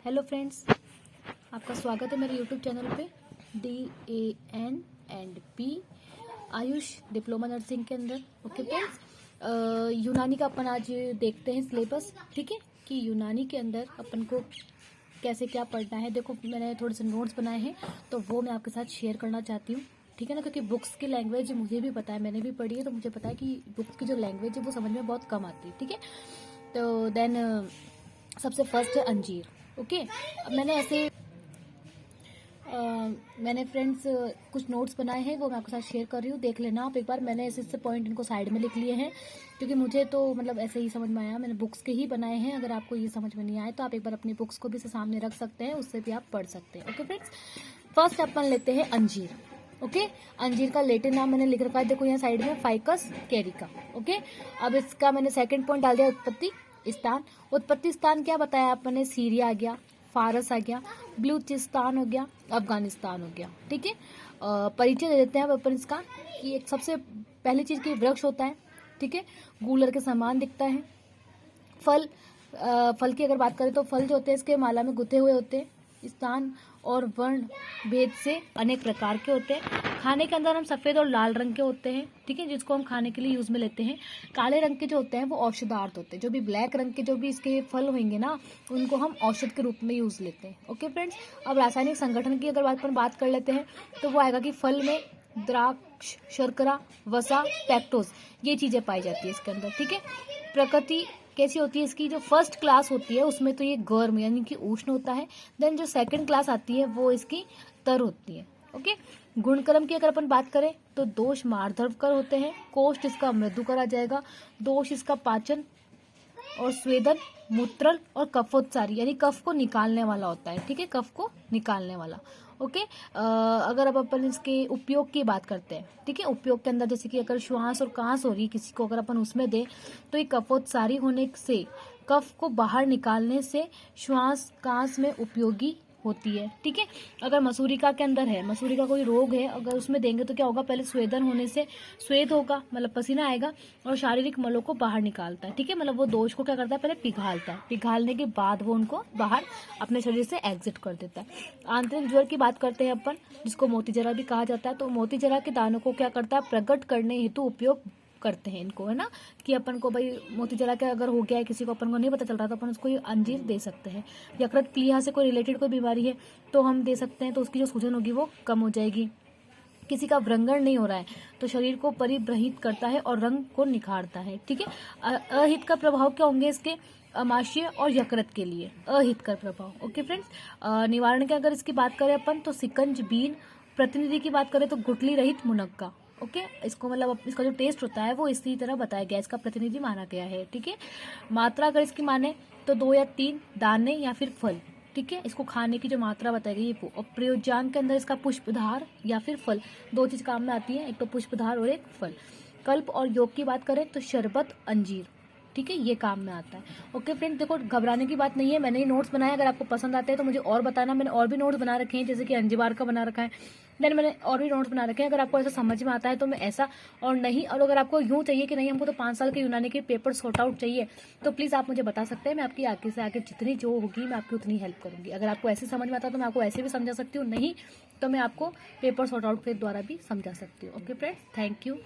Hello friends, आपका स्वागत है मेरे यूट्यूब चैनल पे DAN&P आयुष डिप्लोमा नर्सिंग के अंदर। ओके फ्रेंड्स, यूनानी का अपन आज देखते हैं सिलेबस। ठीक है कि यूनानी के अंदर अपन को कैसे क्या पढ़ना है। देखो, मैंने थोड़े से नोट्स बनाए हैं तो वो मैं आपके साथ शेयर करना चाहती हूँ। ठीक है ना, क्योंकि बुक्स की लैंग्वेज मुझे भी पता है, मैंने भी पढ़ी है, तो मुझे पता है कि बुक्स की जो लैंग्वेज है वो समझ में बहुत कम आती है। ठीक है, तो देन सबसे फर्स्ट है अंजीर। ओके, अब मैंने फ्रेंड्स कुछ नोट्स बनाए हैं, वो मैं आपके साथ शेयर कर रही हूँ, देख लेना आप एक बार। मैंने ऐसे पॉइंट इनको साइड में लिख लिए हैं क्योंकि मुझे तो मतलब ऐसे ही समझ में आया, मैंने बुक्स के ही बनाए हैं। अगर आपको ये समझ में नहीं आए तो आप एक बार अपनी बुक्स को भी से सामने रख सकते हैं, उससे भी आप पढ़ सकते हैं। ओके फ्रेंड्स, फर्स्ट अपन लेते हैं अंजीर। ओके, अंजीर का लैटिन नाम मैंने लिख रखा है, देखो यहाँ साइड में, फाइकस कैरिका। ओके, अब इसका मैंने सेकंड पॉइंट डाल दिया, उत्पत्ति स्थान। उत्पत्ति स्थान क्या बताया आपने, सीरिया आ गया, फारस आ गया, बलूचिस्तान हो गया, अफगानिस्तान हो गया। ठीक है, परिचय दे देते हैं अब अपन इसका कि एक सबसे पहली चीज की वृक्ष होता है। ठीक है, गूलर के समान दिखता है। फल, फल की अगर बात करें तो फल जो होते हैं इसके माला में गुथे हुए होते हैं। स्थान और वर्ण भेद से अनेक प्रकार के होते हैं। खाने के अंदर हम सफेद और लाल रंग के होते हैं। ठीक है, जिसको हम खाने के लिए यूज में लेते हैं। काले रंग के जो होते हैं वो औषधार्थ होते हैं। जो भी ब्लैक रंग के जो भी इसके फल होंगे ना, उनको हम औषध के रूप में यूज लेते हैं। ओके फ्रेंड्स, अब रासायनिक संगठन की अगर अपन बात कर लेते हैं तो वो आएगा कि फल में द्राक्ष, शर्करा, वसा, पैक्टोज, ये चीजें पाई जाती है इसके अंदर। ठीक है, प्रकृति कैसी होती है इसकी, जो फर्स्ट क्लास होती है उसमें तो ये गर्म यानी कि उष्ण होता है। देन जो सेकंड क्लास आती है वो इसकी तर होती है। ओके, गुणक्रम की अगर अपन बात करें तो दोष मार्धवकर होते हैं, कोष्ठ इसका मृदुकर आ जाएगा, दोष इसका पाचन और स्वेदन, मूत्रल और कफोत्सारी यानी कफ को निकालने वाला होता है। ठीक है, कफ को निकालने वाला। ओके, अगर अब अपन इसके उपयोग की बात करते हैं, ठीक है, उपयोग के अंदर जैसे कि अगर श्वास और कांस हो रही है किसी को, अगर अपन उसमें दे तो ये कफोत्सारी होने से, कफ को बाहर निकालने से श्वास कांस में उपयोगी होती है। ठीक है, अगर मसूरिका के अंदर है, मसूरी का कोई रोग है, अगर उसमें देंगे तो क्या होगा, पहले स्वेदन होने से स्वेद होगा, मतलब पसीना आएगा और शारीरिक मलों को बाहर निकालता है। ठीक है, मतलब वो दोष को क्या करता है, पहले पिघालता है, पिघालने के बाद वो उनको बाहर अपने शरीर से एग्जिट कर देता है। आंतरिक ज्वर की बात करते हैं अपन, जिसको मोतीजरा भी कहा जाता है, तो मोतीजरा के दानों को क्या करता है, प्रकट करने हेतु उपयोग करते हैं इनको, है ना, कि अपन को भाई मोतीजरा का अगर हो गया है किसी को, अपन को नहीं पता चल रहा, तो अपन उसको ये अंजीर दे सकते हैं। यकृत प्लीहा से कोई रिलेटेड कोई बीमारी है तो हम दे सकते हैं, तो उसकी जो सूजन होगी वो कम हो जाएगी। किसी का व्रणगण नहीं हो रहा है तो शरीर को परिब्रहित करता है और रंग को निखारता है। ठीक है, अहित का प्रभाव क्या होंगे इसके, अमाशय और यकृत के लिए अहित का प्रभाव। ओके फ्रेंड्स, निवारण की अगर इसकी बात करें अपन तो सिकंज बीन, प्रतिनिधि की बात करें तो गुठली रहित मुनक्का। ओके, इसको मतलब इसका जो टेस्ट होता है वो इसी तरह बताया गया, इसका प्रतिनिधि माना गया है। ठीक है, मात्रा अगर इसकी माने तो 2 या 3 दाने या फिर फल। ठीक है, इसको खाने की जो मात्रा बताई गई है वो। और प्रयोज्यान के अंदर इसका पुष्पधार या फिर फल, दो चीज काम में आती है, एक तो पुष्पधार और एक फल। कल्प और योग की बात करें तो शरबत, अंजीर, ठीक है, ये काम में आता है। ओके फ्रेंड्स, देखो घबराने की बात नहीं है, मैंने ही नोट्स बनाए, अगर आपको पसंद आते हैं तो मुझे और बताना। मैंने और भी नोट्स बना रखे हैं, जैसे कि अंजीबार का बना रखा है, देन मैंने और भी नोट्स बना रखे हैं। अगर आपको ऐसा समझ में आता है तो मैं ऐसा, और नहीं, और अगर आपको यूं चाहिए कि नहीं हमको तो 5 साल के यूनानी के पेपर सॉर्ट आउट चाहिए, तो प्लीज़ आप मुझे बता सकते हैं, मैं आपकी आगे से आगे जितनी जो होगी मैं आपकी उतनी हेल्प करूँगी। अगर आपको ऐसे समझ में आता है तो मैं आपको ऐसे भी समझा सकती हूँ, नहीं तो मैं आपको पेपर सॉर्ट आउट के द्वारा भी समझा सकती हूँ। Okay friends, thank you.